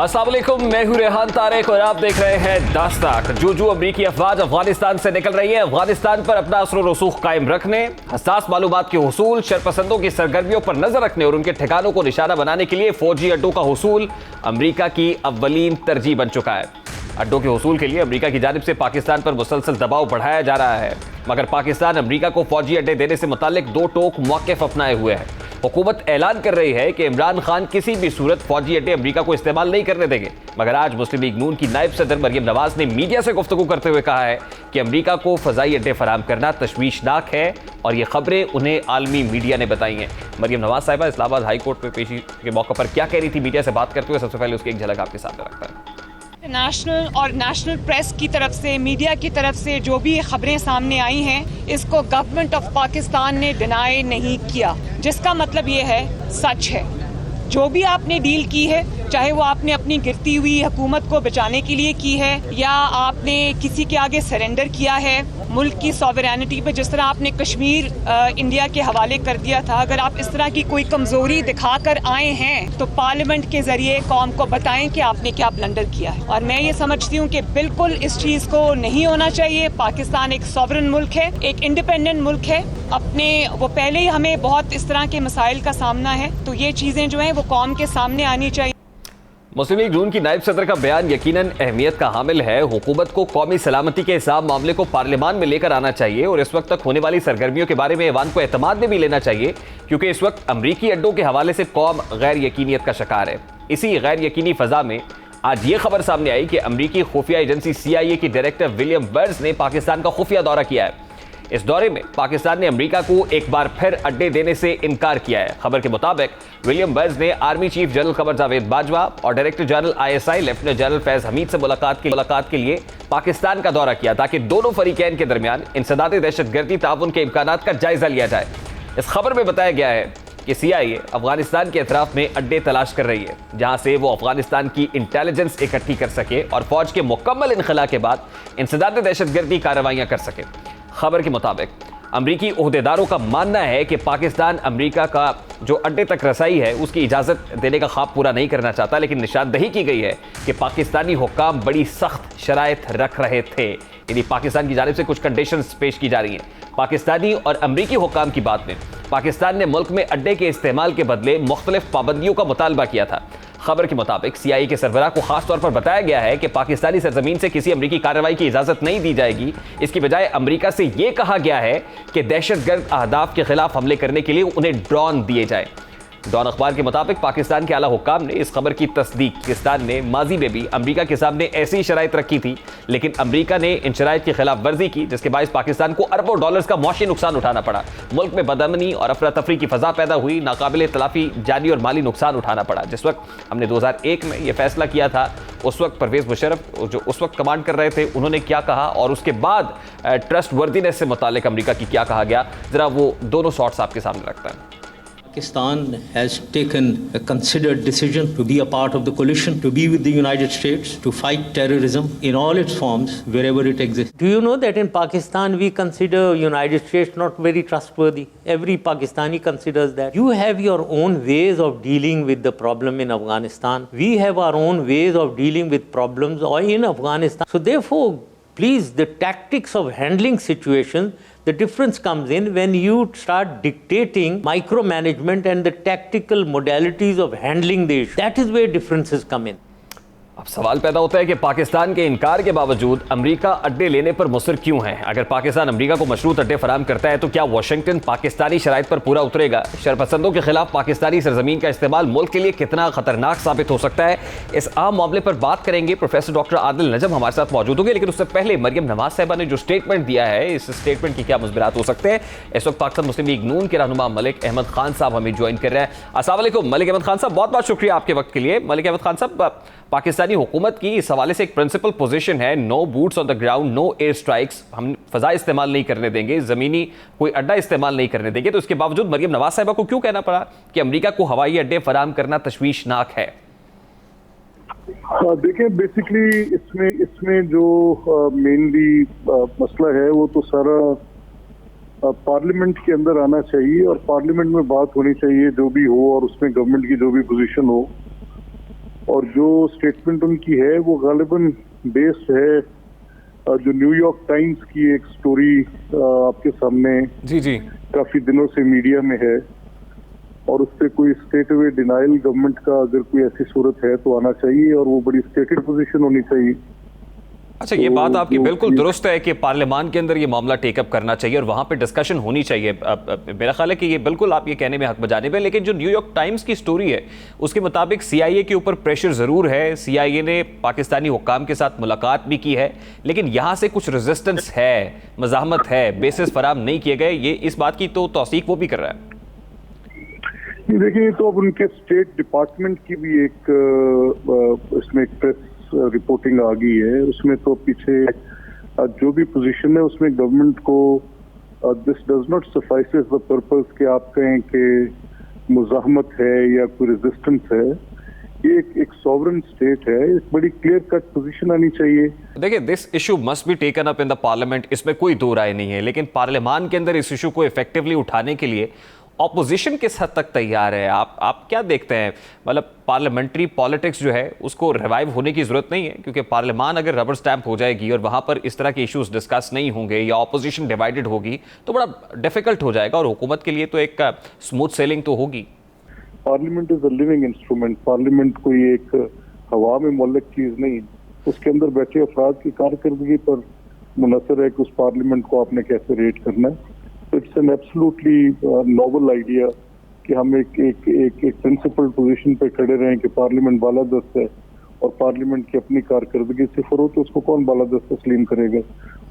अस्सलाम वालेकुम, मैं हूं रेहान तारिक और आप देख रहे हैं दास्ताक। जो अमरीकी अफवाज अफगानिस्तान से निकल रही है, अफगानिस्तान पर अपना असर रसूख कायम रखने, हसास मालूमात के हुसूल, शरपसंदों की सरगर्मियों पर नजर रखने और उनके ठिकानों को निशाना बनाने के लिए फौजी अड्डों का हुसूल अमरीका की अव्वलीन तरजीह बन चुका है। अड्डों के हुसूल के लिए अमरीका की जानिब से पाकिस्तान पर मुसलसल दबाव बढ़ाया जा रहा है, मगर पाकिस्तान अमरीका को फौजी अड्डे देने से मुतालिक दो टोक मौक़िफ़ अपनाए हुए है। हुकूमत ऐलान कर रही है कि इमरान खान किसी भी सूरत फौजी अड्डे अमरीका को इस्तेमाल नहीं करने देंगे, मगर आज मुस्लिम लीग नून की नायब सदर मरियम नवाज ने मीडिया से गुफ्तगू करते हुए कहा है कि अमरीका को फ़ज़ाई अड्डे फराहम करना तशवीशनाक है और ये खबरें उन्हें आलमी मीडिया ने बताई हैं। मरियम नवाज साहिबा इस्लामाबाद हाई कोर्ट में पेशी के मौके पर क्या कह रही थी मीडिया से बात करते हुए, सबसे पहले उसकी एक झलक आपके सामने रखता है। नेशनल प्रेस की तरफ से, मीडिया की तरफ से जो भी खबरें सामने आई हैं, इसको गवर्नमेंट ऑफ पाकिस्तान ने डिनाई नहीं किया, जिसका मतलब ये है सच है। जो भी आपने डील की है, चाहे वो आपने अपनी गिरती हुई हुकूमत को बचाने के लिए की है या आपने किसी के आगे सरेंडर किया है, मुल्क की सॉवरेनिटी पे जिस तरह आपने कश्मीर इंडिया के हवाले कर दिया था, अगर आप इस तरह की कोई कमजोरी दिखाकर आए हैं तो पार्लियामेंट के जरिए कौम को बताएं कि आपने क्या ब्लंडर किया है। और मैं ये समझती हूँ कि बिल्कुल इस चीज़ को नहीं होना चाहिए। पाकिस्तान एक सॉवरन मुल्क है, एक इंडिपेंडेंट मुल्क है। अपने वो पहले ही हमें बहुत इस तरह के मसाइल का सामना है, तो ये चीज़ें जो हैं वो कौम के सामने आनी चाहिए। मुस्लिम लीग नून की नायब सदर का बयान यकीनन अहमियत का हामिल है। हुकूमत को कौमी सलामती के हिसाब मामले को पार्लियामान में लेकर आना चाहिए और इस वक्त तक होने वाली सरगर्मियों के बारे में ऐवान को एतमाद में भी लेना चाहिए, क्योंकि इस वक्त अमरीकी अड्डों के हवाले से कौम गैर यकीनियत का शिकार है। इसी गैर यकीनी फजा में आज ये खबर सामने आई कि अमरीकी खुफिया एजेंसी CIA की डायरेक्टर विलियम बर्न्स ने पाकिस्तान का खुफिया दौरा किया है। इस दौरे में पाकिस्तान ने अमेरिका को एक बार फिर अड्डे देने से इनकार किया है। खबर के मुताबिक विलियम बर्न्स ने army chief general Qamar Javed Bajwa और director general ISI lieutenant general Faiz Hamid से मुलाकात के लिए पाकिस्तान का दौरा किया, ताकि दोनों फरीकैन के दरमियान इंसदाद दहशतगर्दी ताउन के इम्कानात का जायजा लिया जाए। इस खबर में बताया गया है कि CIA अफगानिस्तान के अतराफ में अड्डे तलाश कर रही है, जहां से वो अफगानिस्तान की इंटेलिजेंस इकट्ठी कर सके और फौज के मुकम्मल इनखला के बाद इंसदाद दहशतगर्दी कार्रवाइयां कर सके। खबर के मुताबिक अमरीकी ओहदेदारों का मानना है कि पाकिस्तान अमरीका का जो अड्डे तक रसाई है उसकी इजाज़त देने का ख्वाब पूरा नहीं करना चाहता, लेकिन निशानदही की गई है कि पाकिस्तानी हुक्काम बड़ी सख्त शराइत रख रहे थे। यानी पाकिस्तान की जानिब से कुछ कंडीशंस पेश की जा रही हैं। पाकिस्तानी और अमरीकी हुक्काम की बात में पाकिस्तान ने मुल्क में अड्डे के इस्तेमाल के बदले मुख्तलिफ पाबंदियों का मुतालबा किया था। खबर के मुताबिक CIA के सरबराह को खास तौर पर बताया गया है कि पाकिस्तानी सरजमीन से किसी अमरीकी कार्रवाई की इजाजत नहीं दी जाएगी। इसकी बजाय अमरीका से यह कहा गया है कि दहशतगर्द अहदाफ के खिलाफ हमले करने के लिए उन्हें ड्रोन दिए जाए। डॉन अखबार के मुताबिक पाकिस्तान के आला हुक्काम ने इस खबर की तस्दीक। पाकिस्तान ने माजी में भी अमरीका के सामने ऐसी ही शराइत रखी थी, लेकिन अमरीका ने इन शराइत की खिलाफ वर्जी की, जिसके बायस पाकिस्तान को अरबों डॉलर्स का मौशी नुकसान उठाना पड़ा। मुल्क में बदअमनी और अफरा तफरी की फजा पैदा हुई, नाकाबिल तलाफी जानी और माली नुकसान उठाना पड़ा। जिस वक्त हमने 2001 में यह फैसला किया था, उस वक्त परवेज मुशर्रफ जो उस वक्त कमांड कर रहे थे, उन्होंने क्या कहा और उसके बाद ट्रस्ट वर्दीनेस से मुतालिक अमरीका की क्या कहा गया, जरा वो दोनों शॉट्स आपके सामने रखता है। Pakistan has taken a considered decision to be a part of the coalition, to be with the United States, to fight terrorism in all its forms wherever it exists. Do you know that in Pakistan we consider United States not very trustworthy? Every Pakistani considers that. You have your own ways of dealing with the problem in Afghanistan. We have our own ways of dealing with problems in Afghanistan. So therefore, please, the tactics of handling situations, the difference comes in when you start dictating micromanagement and the tactical modalities of handling the issue. That is where differences come in. अब सवाल पैदा होता है कि पाकिस्तान के इनकार के बावजूद अमेरिका अड्डे लेने पर मुसर क्यों है। अगर पाकिस्तान अमेरिका को मशरूत अड्डे फराहम करता है तो क्या वाशिंगटन पाकिस्तानी शराइत पर पूरा उतरेगा? शरपसंदों के खिलाफ पाकिस्तानी सरजमीन का इस्तेमाल मुल्क के लिए कितना खतरनाक साबित हो सकता है, इस आम मामले पर बात करेंगे। प्रोफेसर डॉक्टर आदिल नजम हमारे साथ मौजूद होंगे, लेकिन उससे पहले मरियम नवाज साहिबा ने जो स्टेटमेंट दिया है, इस स्टेटमेंट की क्या मुस्बिरात हो सकते हैं। इस वक्त पाकिस्तान मुस्लिम लीग नून के रहनुमा मलिक अहमद खान साहब हमें ज्वाइन कर रहे हैं। अस्सलाम वालेकुम मलिक अहमद खान साहब, बहुत बहुत शुक्रिया आपके वक्त के लिए। मलिक अहमद खान साहब, पाकिस्तानी हुकूमत की इस हवाले से एक प्रिंसिपल पोजीशन है, no boots on the ground, no air strikes, हम फजा इस्तेमाल नहीं करने देंगे, जमीनी कोई अड्डा इस्तेमाल नहीं करने देंगे। तो इसके बावजूद मरियम नवाज साहिबा को क्यों कहना पड़ा कि अमेरिका को हवाई अड्डे फराहम करना तशवीशनाक है? देखिए, बेसिकली इसमें जो मेनली मसला है वो तो सारा पार्लियामेंट के अंदर आना चाहिए और पार्लियामेंट में बात होनी चाहिए जो भी हो, और उसमें गवर्नमेंट की जो भी पोजीशन हो। और जो स्टेटमेंट उनकी है वो गालिबन बेस्ड है जो न्यूयॉर्क टाइम्स की एक स्टोरी आपके सामने जी जी काफी दिनों से मीडिया में है, और उस पर कोई स्टेट अवे डिनाइल गवर्नमेंट का अगर कोई ऐसी सूरत है तो आना चाहिए, और वो बड़ी स्टेटेड पोजीशन होनी चाहिए। अच्छा, ये तो बात आपकी जो बिल्कुल दुरुस्त है कि पार्लियामान के अंदर ये मामला टेकअप करना चाहिए और वहां पे डिस्कशन होनी चाहिए। मेरा ख्याल है कि ये बिल्कुल आप ये कहने में हक बजानिब है, लेकिन जो न्यूयॉर्क टाइम्स की स्टोरी है उसके मुताबिक सीआईए के ऊपर प्रेशर जरूर है, सीआईए ने पाकिस्तानी हुक्काम के साथ मुलाकात भी की है, लेकिन यहां से कुछ रेजिस्टेंस है, मज़ाहमत है, बेसिस फराम नहीं किए गए। ये इस बात की तो तौसीक वो भी कर रहा है। देखिए, तो अब उनके स्टेट डिपार्टमेंट की भी एक इसमें एक प्रेस रिपोर्टिंग आ गई है, उसमें तो पीछे जो भी पोजीशन है उसमें गवर्नमेंट को this does not suffices the purpose कि आप कहें कि मुज़ाहमत है या कोई रेजिस्टेंस है। ये एक सॉवरेन स्टेट है, एक बड़ी क्लियर कट पोजीशन आनी चाहिए। देखिए, this issue must be taken up in the parliament, इसमें कोई दो राय नहीं है, लेकिन पार्लियामान के अंदर इस इशू को इफेक्टिवली उठाने के लिए ऑपोजिशन किस हद तक तैयार है? आप क्या देखते हैं? मतलब पार्लियामेंट्री पॉलिटिक्स जो है उसको रिवाइव होने की जरूरत नहीं है, क्योंकि पार्लियामान अगर रबर स्टैंप हो जाएगी और वहां पर इस तरह के इश्यूज डिस्कस नहीं होंगे या ऑपोजिशन डिवाइडेड होगी तो बड़ा डिफिकल्ट हो जाएगा, और हुकूमत के लिए तो एक स्मूथ सेलिंग तो होगी। Parliament is a living instrument. Parliament कोई एक हवा में मुअल्लक चीज नहीं, उसके अंदर बैठे अफराद की कारकर्दगी पर मुनसर है कि उस पार्लियामेंट को आपने कैसे रेट करना है। It's an absolutely noble idea कि हम एक प्रिंसिपल पोजीशन पे खड़े रहें कि पार्लियामेंट बालादस्त है और पार्लियामेंट की अपनी कारकर्दगी से फरोख्त, उसको कौन बालादस्त तस्लीम करेगा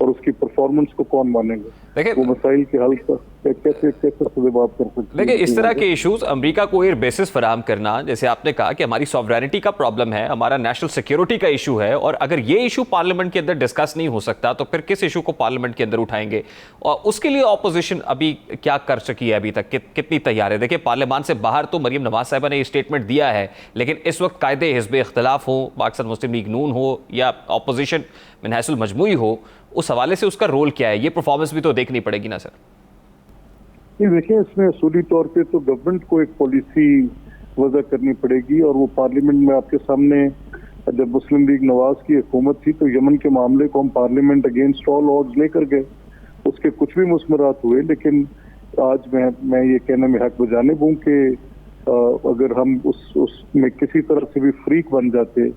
और उसकी परफॉर्मेंस को कौन मानेगा? देखिए, वो मसाइल के हल का कैसे सदेबाब कर सकते हैं? देखिए, इस तरह के इश्यूज अमेरिका को एक बेसिस फराहम करना, जैसे आपने कहा कि हमारी सॉवरेनिटी का प्रॉब्लम है, हमारा नेशनल सिक्योरिटी का इशू है, और अगर ये इशू पार्लियामेंट के अंदर डिस्कस नहीं हो सकता तो फिर किस इशू को पार्लियामेंट के अंदर उठाएंगे? और उसके लिए ऑपोजिशन अभी क्या कर सकी है, अभी तक कितनी तैयार है? देखिए, पार्लियामान से बाहर तो मरियम नवाज साहिबा ने ये स्टेटमेंट दिया है, लेकिन इस वक्त कायदे हिज़्ब इख्तिलाफ हो, पाकिस्तान मुस्लिम लीग नून हो या ऑपोजिशन मिनहासुल मजमूई हो, उस हवाले से उसका रोल क्या है? ये परफॉर्मेंस भी तो देखनी पड़ेगी ना सर। ये देखिए, इसमें असूली तौर पे तो गवर्नमेंट को एक पॉलिसी वजह करनी पड़ेगी, और वो पार्लियामेंट में आपके सामने जब मुस्लिम लीग नवाज की हुकूमत थी तो यमन के मामले को हम पार्लियामेंट अगेंस्ट ऑल ऑड्स लेकर गए, उसके कुछ भी मुस्मरात हुए, लेकिन आज मैं ये कहने में हक बजानिब हूँ कि अगर हम उसमें किसी तरह से भी फ्रीक बन जाते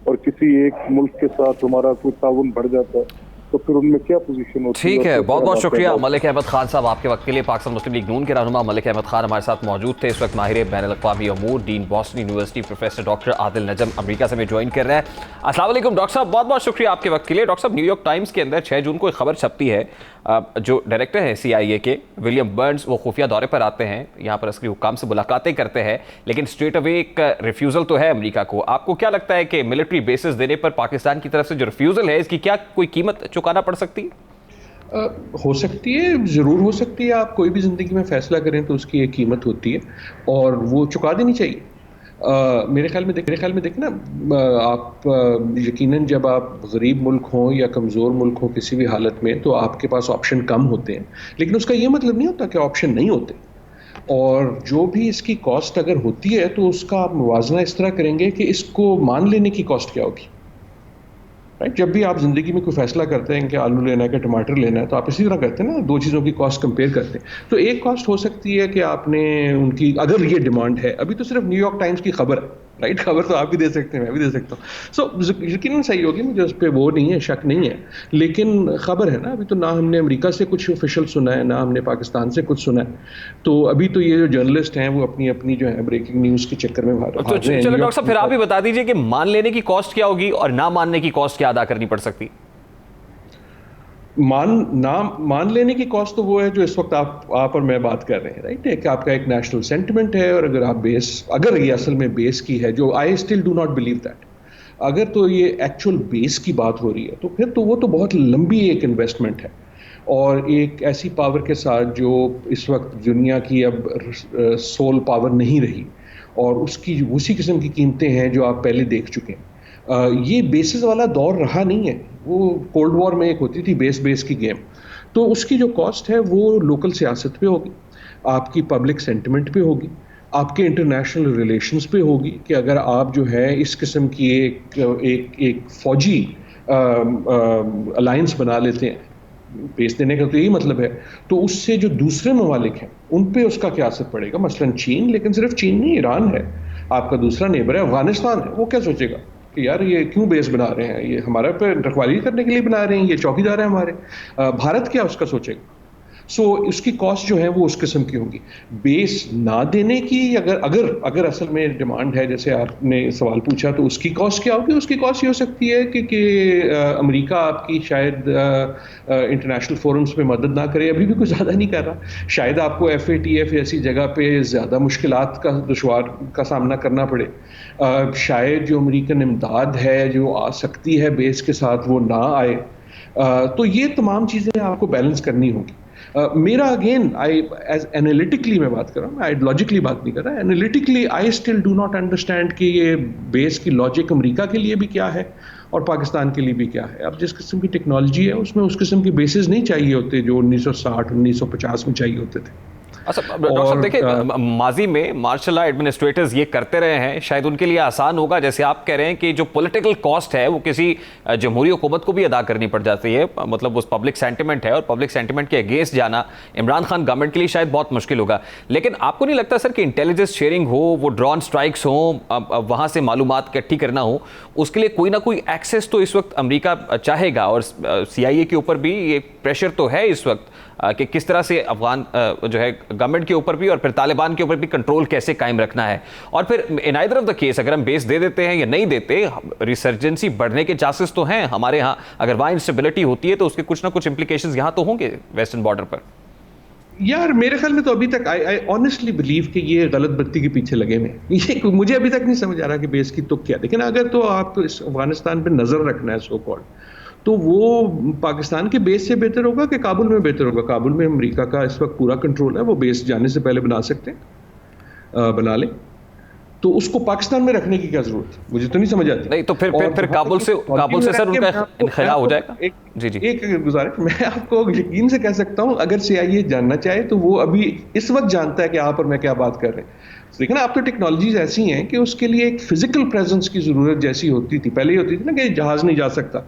और किसी एक मुल्क के साथ हमारा कोई ताउन बढ़ जाता तो फिर उनमें क्या पोजीशन होती है? ठीक है, बहुत बहुत शुक्रिया मलिक अहमद खान साहब आपके वक्त के लिए। पाकिस्तान मुस्लिम लीग नून के रहनुमा मलिक अहमद खान हमारे साथ मौजूद थे। इस वक्त माहिर बैनुल-अक़वामी अमूर, dean Boston university, professor doctor Adil Najam America से हमें ज्वाइन कर रहे हैं। अस्सलाम वालेकुम डॉक्टर साहब, बहुत बहुत शुक्रिया आपके वक्त के लिए। डॉक्टर साहब, न्यूयॉर्क टाइम्स के अंदर 6 जून को एक खबर छपती है, जो डायरेक्टर हैं सीआईए के विलियम बर्न्स, वो खुफिया दौरे पर आते हैं, यहाँ पर अस्करी हुक्काम से मुलाकातें करते हैं, लेकिन स्ट्रेट अवे एक रिफ्यूज़ल तो है अमेरिका को। आपको क्या लगता है कि मिलिट्री बेसिस देने पर पाकिस्तान की तरफ से जो रिफ्यूज़ल है, इसकी क्या कोई कीमत चुकाना पड़ सकती है? हो सकती है, ज़रूर हो सकती है। आप कोई भी ज़िंदगी में फ़ैसला करें तो उसकी एक कीमत होती है और वो चुका देनी चाहिए। मेरे ख्याल में देखें ना, आप यकीनन जब आप गरीब मुल्क हों या कमज़ोर मुल्क हों किसी भी हालत में, तो आपके पास ऑप्शन कम होते हैं, लेकिन उसका ये मतलब नहीं होता कि ऑप्शन नहीं होते। और जो भी इसकी कॉस्ट अगर होती है तो उसका आप मुवाजना इस तरह करेंगे कि इसको मान लेने की कॉस्ट क्या होगी। राइट, जब भी आप ज़िंदगी में कोई फैसला करते हैं कि आलू लेना है कि टमाटर लेना है, तो आप इसी तरह करते हैं ना, दो चीज़ों की कॉस्ट कंपेयर करते हैं। तो एक कॉस्ट हो सकती है कि आपने उनकी, अगर ये डिमांड है, अभी तो सिर्फ न्यूयॉर्क टाइम्स की खबर है, राइट, खबर तो आप भी दे सकते हैं, मैं भी दे सकता हूँ, सो यकीनन सही होगी, मुझे उस पर वो नहीं है, शक नहीं है, लेकिन खबर है ना। अभी तो ना हमने अमेरिका से कुछ ऑफिशियल सुना है, ना हमने पाकिस्तान से कुछ सुना है, तो अभी तो ये जो जर्नलिस्ट हैं वो अपनी अपनी जो है ब्रेकिंग न्यूज़ के चक्कर में भाग रहे हैं। चलो डॉक्टर साहब, फिर आप ही बता दीजिए कि मान लेने की कॉस्ट क्या होगी और ना मानने की कॉस्ट क्या अदा करनी पड़ सकती? मान लेने की कॉस्ट तो वो है जो इस वक्त आप और मैं बात कर रहे हैं, राइट, एक आपका एक नेशनल सेंटिमेंट है, और अगर ये असल में बेस की है, जो I still do not believe that, अगर तो ये एक्चुअल बेस की बात हो रही है तो फिर तो वो तो बहुत लंबी एक इन्वेस्टमेंट है, और एक ऐसी पावर के साथ जो इस वक्त दुनिया की अब सोल पावर नहीं रही, और उसकी उसी किस्म की कीमतें हैं जो आप पहले देख चुके हैं। ये बेसिस वाला दौर रहा नहीं है, वो कोल्ड वॉर में एक होती थी बेस की गेम, तो उसकी जो कॉस्ट है वो लोकल सियासत पे होगी, आपकी पब्लिक सेंटिमेंट पे होगी, आपके इंटरनेशनल रिलेशंस पे होगी कि अगर आप जो है इस किस्म की एक फौजी अलायंस बना लेते हैं, बेस देने का तो यही मतलब है, तो उससे जो दूसरे ममालिक हैं उन पे उसका क्या असर पड़ेगा। मसलन चीन, लेकिन सिर्फ चीन नहीं, ईरान है, आपका दूसरा नेबर है, अफगानिस्तान है, वो क्या सोचेगा कि यार ये क्यों बेस बना रहे हैं, ये हमारे पे रखवाली करने के लिए बना रहे हैं, ये चौकीदार है हमारे। भारत क्या उसका सोचेगा। सो उसकी कॉस्ट जो है वो उस किस्म की होगी। बेस ना देने की अगर असल में डिमांड है, जैसे आपने सवाल पूछा, तो उसकी कॉस्ट क्या होगी। उसकी कॉस्ट ये हो सकती है कि अमेरिका आपकी शायद इंटरनेशनल फोरम्स में मदद ना करे, अभी भी कुछ ज़्यादा नहीं कर रहा, शायद आपको FATF ऐसी जगह पे ज़्यादा मुश्किलात का दुश्वार का सामना करना पड़े, शायद जो अमेरिकन इमदाद है जो आ सकती है बेस के साथ वो ना आए। तो ये तमाम चीज़ें आपको बैलेंस करनी होगी। मेरा अगेन एज एनालिटिकली मैं बात कर रहा हूँ, मैं आइडियोलॉजिकली बात नहीं कर रहा। Analytically I still do not understand कि ये बेस की लॉजिक अमेरिका के लिए भी क्या है और पाकिस्तान के लिए भी क्या है। अब जिस किस्म की टेक्नोलॉजी है उसमें उस किस्म के बेसिस नहीं चाहिए होते जो 1960 1950 में चाहिए होते थे। अच्छा डॉक्टर साहब, देखिए माजी में मार्शल लॉ एडमिनिस्ट्रेटर्स ये करते रहे हैं, शायद उनके लिए आसान होगा। जैसे आप कह रहे हैं कि जो पॉलिटिकल कॉस्ट है वो किसी जमहूरी हुकूमत को भी अदा करनी पड़ जाती है, मतलब उस पब्लिक सेंटिमेंट है, और पब्लिक सेंटिमेंट के अगेंस्ट जाना इमरान खान गवर्नमेंट के लिए शायद बहुत मुश्किल होगा। लेकिन आपको नहीं लगता सर कि इंटेलिजेंस शेयरिंग हो, वो ड्रोन स्ट्राइक्स हो, वहाँ से मालूमात इकट्ठी करना हो, उसके लिए कोई ना कोई एक्सेस तो इस वक्त अमेरिका चाहेगा, और CIA के ऊपर भी ये प्रेशर तो है इस वक्त कि किस तरह से अफगान जो है गवर्नमेंट के ऊपर भी और फिर तालिबान के ऊपर भी कंट्रोल कैसे कायम रखना है। और फिर in either of the case अगर हम बेस दे देते हैं या नहीं देते, रिसर्जेंसी बढ़ने के चांसेस तो हैं हमारे यहाँ। अगर वहाँ इंस्टेबिलिटी होती है तो उसके कुछ ना कुछ इंप्लीकेशंस यहाँ तो होंगे वेस्टर्न बॉर्डर पर। यार मेरे ख्याल में तो अभी तक आई ऑनेस्टली बिलीव कि ये गलत बत्ती के पीछे लगे हुए हैं। ये मुझे अभी तक नहीं समझ आ रहा कि बेस की तो क्या। लेकिन अगर तो आप इस अफगानिस्तान पे नजर रखना है सो कॉल्ड, तो वो पाकिस्तान के बेस से बेहतर होगा कि काबुल में बेहतर होगा। काबुल में अमेरिका का इस वक्त पूरा कंट्रोल है, वो बेस जाने से पहले बना सकते हैं, बना ले। तो उसको पाकिस्तान में रखने की क्या जरूरत है, मुझे तो नहीं समझ आती। नहीं तो फिर काबुल से सर उनका इनखला हो जाएगा। जी एक गुजारिश मैं आपको यकीन से कह सकता हूं, अगर CIA जानना चाहे तो वो अभी इस वक्त जानता है कि आप और मैं क्या बात कर रहे हैं। लेकिन अब तो टेक्नोलॉजीज ऐसी हैं कि उसके लिए एक फिजिकल प्रेजेंस की जरूरत जैसी होती थी, पहले ही होती थी ना कि जहाज नहीं जा सकता।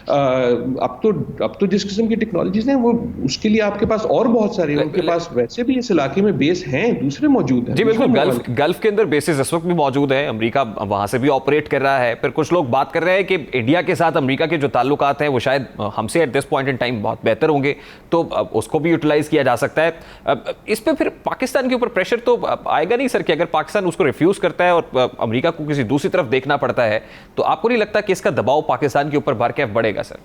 अब तो जिस किस्म की टेक्नोलॉजीज हैं वो उसके लिए आपके पास और बहुत सारी है। उनके पास वैसे भी इस इलाके में बेस हैं, दूसरे मौजूद हैं। जी बिल्कुल, गल्फ के अंदर बेसिस इस वक्त भी मौजूद है, अमेरिका वहां से भी ऑपरेट कर रहा है। फिर कुछ लोग बात कर रहे हैं कि इंडिया के साथ अमेरिका के जो ताल्लुकात हैं वो शायद हमसे at this point in time बहुत बेहतर होंगे, तो उसको भी यूटिलाइज किया जा सकता है। इस पर फिर पाकिस्तान के ऊपर प्रेशर तो आएगा नहीं सर कि अगर पाकिस्तान उसको रिफ्यूज करता है और अमेरिका को किसी दूसरी तरफ देखना पड़ता है, तो आपको नहीं लगता कि इसका दबाव पाकिस्तान के ऊपर बरकैफ बढ़ेगा सर?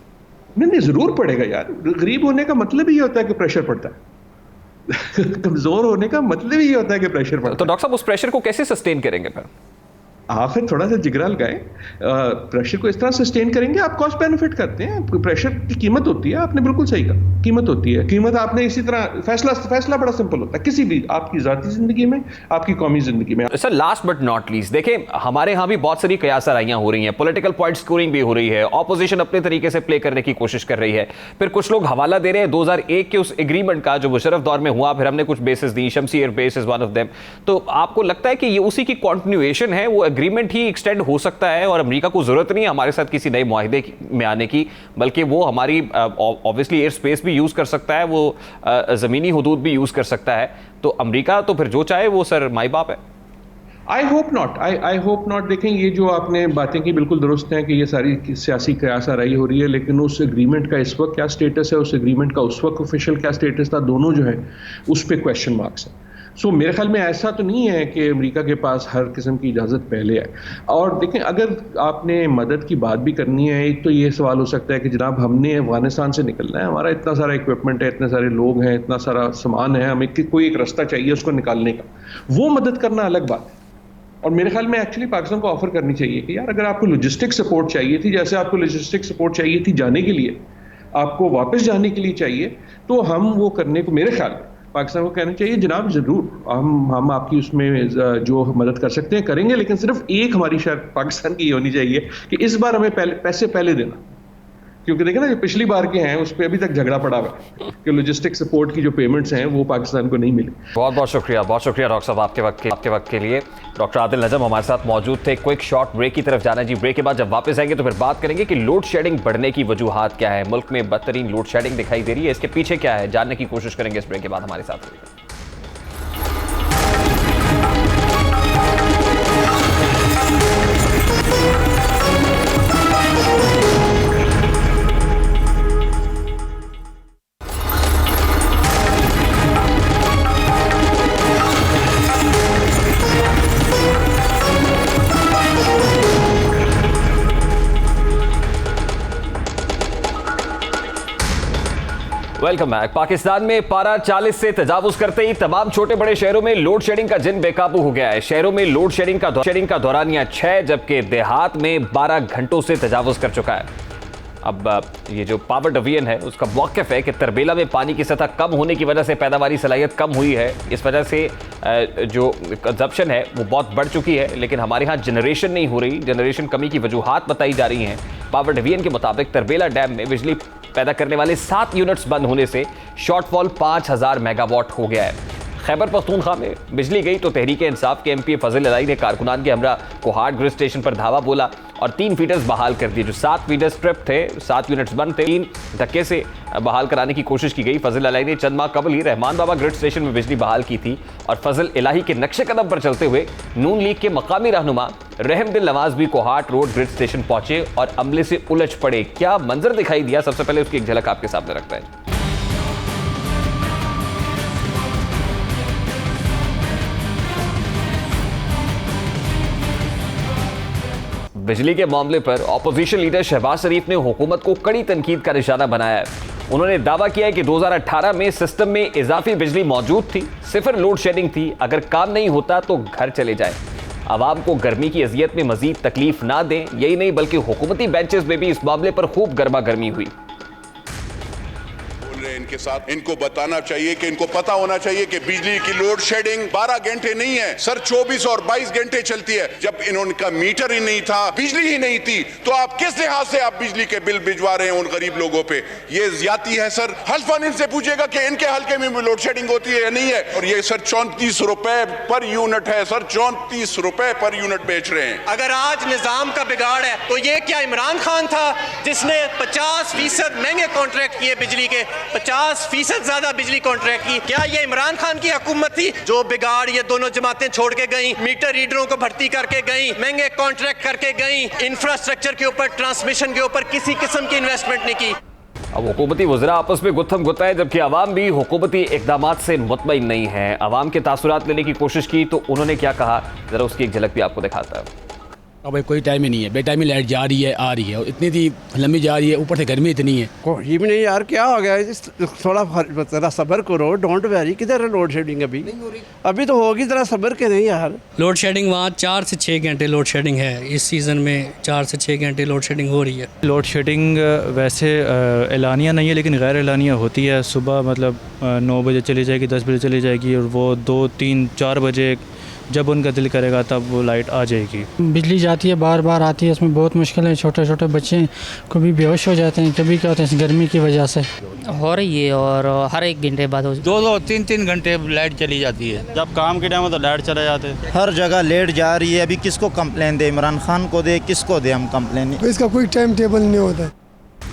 नहीं जरूर पड़ेगा यार। गरीब होने का मतलब ही होता है कि प्रेशर पड़ता है। कमजोर होने का मतलब ही होता है कि प्रेशर पड़ता है। तो डॉक्टर साहब उस प्रेशर को कैसे सस्टेन करेंगे फिर? आखिर थोड़ा सा जिगरा लगाएं, प्रेशर को इस तरह सस्टेन करेंगे। आप कॉस्ट बेनिफिट करते हैं, प्रेशर की कीमत होती है, आपने बिल्कुल सही कहा, कीमत होती है। कीमत आपने इसी तरह फैसला बड़ा सिंपल होता है किसी भी आपकी जाती जिंदगी में, आपकी कौमी जिंदगी में। Sir last but not least, देखें हमारे यहाँ भी बहुत सारी कयास आराइयां हो रही हैं, पॉलिटिकल पॉइंट स्कोरिंग भी हो रही है, ऑपोजिशन अपने तरीके से प्ले करने की कोशिश कर रही है। फिर कुछ लोग हवाला दे रहे हैं 2001 के उस एग्रीमेंट का जो मुशर्रफ दौर में हुआ, फिर हमने कुछ basis the, Shamsi air base is one of them. तो आपको लगता है कि ये उसी की कॉन्टिन्यूएशन है, वो एग्रीमेंट ही एक्सटेंड हो सकता है और अमेरिका को जरूरत नहीं है हमारे साथ किसी नए मुआहिदे में आने की, बल्कि वो हमारी ऑब्वियसली एयर स्पेस भी यूज कर सकता है, वो जमीनी हुदूद भी यूज कर सकता है, तो अमेरिका तो फिर जो चाहे वो सर माई बाप है। I hope not. देखें ये जो आपने बातें की बिल्कुल दुरुस्त हैं कि ये सारी सियासी कयास आराई हो रही है, लेकिन उस एग्रीमेंट का इस वक्त क्या स्टेटस है, उस एग्रीमेंट का उस वक्त ऑफिशियल क्या स्टेटस था, दोनों जो है उस पर क्वेश्चन मार्क्स है। सो मेरे ख्याल में ऐसा तो नहीं है कि अमेरिका के पास हर किस्म की इजाज़त पहले है। और देखें अगर आपने मदद की बात भी करनी है, एक तो ये सवाल हो सकता है कि जनाब हमने अफगानिस्तान से निकलना है, हमारा इतना सारा इक्विपमेंट है, इतने सारे लोग हैं, इतना सारा सामान है, हमें कोई एक रास्ता चाहिए उसको निकालने का, वो मदद करना अलग बात है। और मेरे ख्याल में एक्चुअली पाकिस्तान को ऑफर करनी चाहिए कि यार अगर आपको लॉजिस्टिक सपोर्ट चाहिए थी, जैसे आपको लॉजिस्टिक सपोर्ट चाहिए थी जाने के लिए, आपको वापस जाने के लिए चाहिए, तो हम वो करने को मेरे ख्याल में पाकिस्तान को कहना चाहिए जनाब जरूर हम आपकी उसमें जो मदद कर सकते हैं करेंगे, लेकिन सिर्फ एक हमारी शर्त पाकिस्तान की ये होनी चाहिए कि इस बार हमें पैसे पहले देना। क्योंकि देखिए ना, जो पिछली बार के हैं उस पर अभी तक झगड़ा पड़ा हुआ है कि लॉजिस्टिक सपोर्ट की जो पेमेंट्स हैं वो पाकिस्तान को नहीं मिली। बहुत बहुत शुक्रिया डॉक्टर साहब आपके वक्त के लिए। डॉक्टर आदिल नजम हमारे साथ मौजूद थे। क्विक शॉर्ट ब्रेक की तरफ जाना जी। ब्रेक के बाद जब वापस आएंगे तो फिर बात करेंगे कि लोड शेडिंग बढ़ने की वजूहात क्या है। मुल्क में बदतरीन लोड शेडिंग दिखाई दे रही है, इसके पीछे क्या है जानने की कोशिश करेंगे इस ब्रेक के बाद। हमारे साथ वेलकम बैक। पाकिस्तान में पारा 40 से तजावुज करते ही तमाम छोटे बड़े शहरों में लोड शेडिंग का जिन बेकाबू हो गया है। शहरों में लोड शेडिंग का दौरानिया 6 जबकि देहात में 12 घंटों से तजावुज कर चुका है। अब ये जो पावर डिवीजन है उसका मौक़िफ़ है कि तरबेला में पानी की सतह कम होने की वजह से पैदावारी सलाहियत कम हुई है। इस वजह से जो कंजप्शन है वो बहुत बढ़ चुकी है, लेकिन हमारे यहाँ जनरेशन नहीं हो रही। जनरेशन कमी की वजूहात बताई जा रही हैं। पावर डिवीजन के मुताबिक तरबेला डैम में बिजली पैदा करने वाले 7 यूनिट्स बंद होने से शॉर्टफॉल 5000 मेगावाट हो गया है। खैबर पख्तूनख्वा में बिजली गई तो तहरीक इंसाफ के एमपी फजल इलाही ने कारकुनान के हमरा कोहाट ग्रिड स्टेशन पर धावा बोला और 3 फीडर्स बहाल कर दिए। जो 7 फीडर्स ट्रिप थे, 7 यूनिट्स बंद थे, 3 धक्के से बहाल कराने की कोशिश की गई। फजल इलाही ने चंद माह कबल ही रहमान बाबा ग्रिड स्टेशन में बिजली बहाल की थी और फजल इलाही के नक्शे कदम पर चलते हुए नून लीग के मकामी रहनुमा रहमदिल नवाज भी कोहाट रोड ग्रिड स्टेशन पहुंचे और अमले से उलझ पड़े। क्या मंजर दिखाई दिया, सबसे पहले उसकी एक झलक आपके सामने रखता है। बिजली के मामले पर ऑपोजिशन लीडर शहबाज शरीफ ने हुकूमत को कड़ी तनकीद का निशाना बनाया है। उन्होंने दावा किया है कि 2018 में सिस्टम में इजाफी बिजली मौजूद थी, सिर्फ लोड शेडिंग थी। अगर काम नहीं होता तो घर चले जाएं। आवाम को गर्मी की अजियत में मजीद तकलीफ ना दें। यही नहीं बल्कि हुकूमती बेंचेस में भी इस मामले पर खूब गर्मा गर्मी हुई। इनके साथ इनको बताना चाहिए कि इनको पता होना चाहिए कि बिजली की लोड शेडिंग 12 घंटे नहीं है सर, 24 और 22 घंटे चलती है। जब इनका मीटर ही नहीं था, बिजली ही नहीं थी, तो आप किस लिहाज से आप बिजली के बिल भिजवा रहे हैं उन गरीब लोगों पे? ये ज्यादती है सर। हल्फान इनसे पूछेगा कि इनके हल्के में लोड शेडिंग होती है या नहीं है। और ये सर 34 रुपए पर यूनिट है सर, 34 रुपए पर यूनिट बेच रहे हैं। अगर आज निजाम का बिगाड़ है तो ये क्या इमरान खान था जिसने 50% महंगे कॉन्ट्रैक्ट किए बिजली के, 50% ज्यादा बिजली कॉन्ट्रैक्ट की? क्या ये इमरान खान की हुकूमत थी जो बिगाड़ ये दोनों जमातें छोड़ के गई, मीटर रीडरों को भर्ती करके गई, महंगे कॉन्ट्रैक्ट करके गई, इंफ्रास्ट्रक्चर के ऊपर, ट्रांसमिशन के ऊपर किसी किस्म की इन्वेस्टमेंट नहीं की? अब हुकूमती वज़रा आपस में गुत्थम गुत्ता है, जबकि आवाम भी हुकूमती इक़दामात से मुतमईन नहीं है। आवाम के तासुरात लेने की कोशिश की तो उन्होंने क्या कहा, जरा उसकी एक झलक भी आपको दिखाता है। अब कोई टाइम ही नहीं है, बेटाइमी लाइट जा रही है आ रही है, इतनी थी लंबी जा रही है, ऊपर से गर्मी इतनी है। कोई भी नहीं यार, क्या हो गया? थोड़ा सब्र करो, डोंट वेरी। किधर है लोड शेडिंग? अभी तो होगी, जरा सब्र करें यार। लोड शेडिंग वहाँ 4 से 6 घंटे लोड शेडिंग है। इस सीज़न में 4 से 6 घंटे लोड शेडिंग हो रही है। लोड शेडिंग वैसे एलानिया नहीं है, लेकिन गैर एलानिया होती है। सुबह मतलब 9 बजे चली जाएगी, 10 बजे चली जाएगी, और वो 2, 3, 4 बजे जब उनका दिल करेगा तब वो लाइट आ जाएगी। बिजली जाती है, बार बार आती है, इसमें बहुत मुश्किल है। छोटे छोटे बच्चे कभी बेहोश हो जाते हैं, कभी क्या होता है इस गर्मी की वजह से हो रही है। और हर 1 घंटे बाद 2-2, 3-3 घंटे लाइट चली जाती है। जब काम के टाइम में तो लाइट चले जाते हैं। हर जगह लेट जा रही है। अभी किसको कंप्लेन दे? इमरान खान को दे, किसको दे हम कंप्लेन? इसका कोई टाइम टेबल नहीं होता।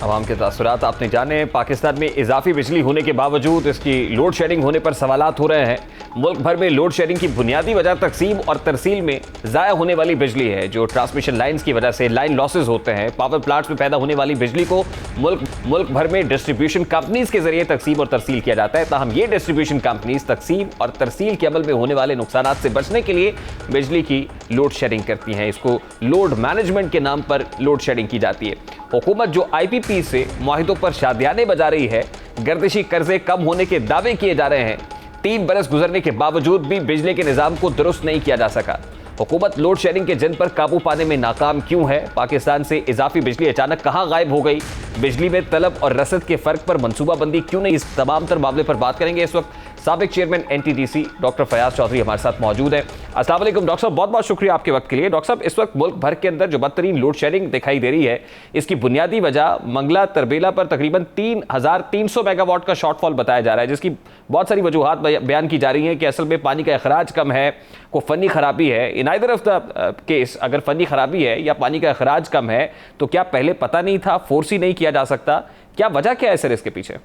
आवाम के तासुरात आपने जाने। पाकिस्तान में इजाफी बिजली होने के बावजूद इसकी लोड शेडिंग होने पर सवालात हो रहे हैं। मुल्क भर में लोड शेडिंग की बुनियादी वजह तकसीम और तरसील में ज़ाया होने वाली बिजली है, जो ट्रांसमिशन लाइन्स की वजह से लाइन लॉसेज होते हैं। पावर प्लांट्स में पैदा होने वाली बिजली को मुल्क भर में डिस्ट्रीब्यूशन कंपनीज के जरिए तकसीम और तरसील किया जाता है। ताहम ये डिस्ट्रीब्यूशन कंपनीज तकसीम और तरसील के अमल में होने वाले नुकसानात से बचने के लिए बिजली की लोड शेडिंग करती हैं। इसको लोड मैनेजमेंट के नाम पर लोड शेडिंग की जाती है। हुकूमत जो IPP से मुआहिदों पर शादियाने बजा रही है, गर्दिशी कर्जे कम होने के दावे किए जा रहे हैं। 3 बरस गुजरने के बावजूद भी बिजली के निज़ाम को दुरुस्त नहीं किया जा सका। हुकूमत लोड शेडिंग के जिन पर काबू पाने में नाकाम क्यों है? पाकिस्तान से इजाफी बिजली अचानक कहां गायब हो गई? बिजली में तलब और रसद के फ़र्क पर मनसूबाबंदी क्यों नहीं? इस तमाम तर मामले पर बात करेंगे इस वक्त साबिक chairman NTDC doctor Fayaz Chaudhry हमारे साथ मौजूद हैं। अस्सलाम वालेकुम डॉक्टर साहब, बहुत बहुत शुक्रिया आपके वक्त के लिए। डॉक्टर साहब, इस वक्त मुल्क भर के अंदर जो बदतरीन लोड शेडिंग दिखाई दे रही है, इसकी बुनियादी वजह मंगला तरबेला पर तकरीबन 3300 मेगावाट का शॉर्टफॉल बताया जा रहा है, जिसकी बहुत सारी वजूहात बयान की जा रही हैं कि असल में पानी का अखराज कम है, को फनी खराबी है। In either of the case, अगर फनी खराबी है या पानी का अखराज कम है, तो क्या पहले पता नहीं था, फोर्स ही नहीं किया जा सकता? क्या वजह क्या है सर इसके पीछे?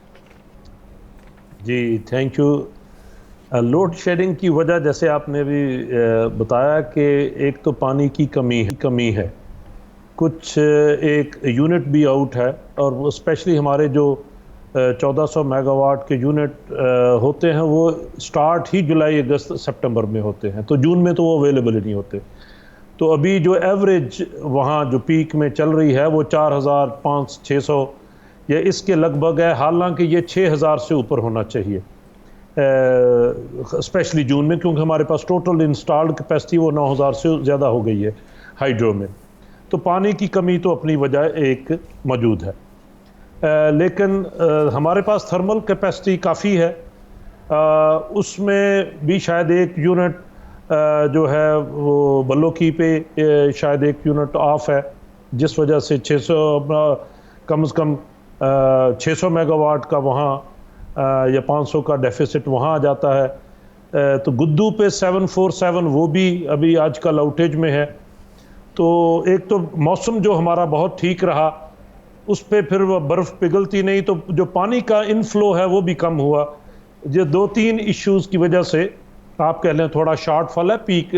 जी थैंक यू। लोड शेडिंग की वजह जैसे आपने भी बताया कि एक तो पानी की कमी है, कुछ एक यूनिट भी आउट है, और स्पेशली हमारे जो 1400 मेगावाट के यूनिट होते हैं वो स्टार्ट ही जुलाई अगस्त सितंबर में होते हैं, तो जून में तो वो अवेलेबल ही नहीं होते। तो अभी जो एवरेज वहाँ जो पीक में चल रही है वो 4500-600 या इसके लगभग है, हालांकि ये 6000 से ऊपर होना चाहिए स्पेशली जून में, क्योंकि हमारे पास टोटल इंस्टॉल्ड कैपेसिटी वो 9000 से ज़्यादा हो गई है हाइड्रो में। तो पानी की कमी तो अपनी वजह एक मौजूद है, लेकिन हमारे पास थर्मल कैपेसिटी काफ़ी है, उसमें भी शायद एक यूनिट जो है वो बल्लोकी पे शायद एक यूनिट ऑफ है, जिस वजह से 600 कम से कम 600 मेगावाट का वहाँ या 500 का डेफिसिट वहाँ आ जाता है। तो गुद्दू पे 747 वो भी अभी आजकल आउटेज में है। तो एक तो मौसम जो हमारा बहुत ठीक रहा, उस पे फिर वो बर्फ़ पिघलती नहीं, तो जो पानी का इनफ्लो है वो भी कम हुआ। ये 2-3 इश्यूज़ की वजह से आप कह लें थोड़ा शॉर्टफॉल है पीक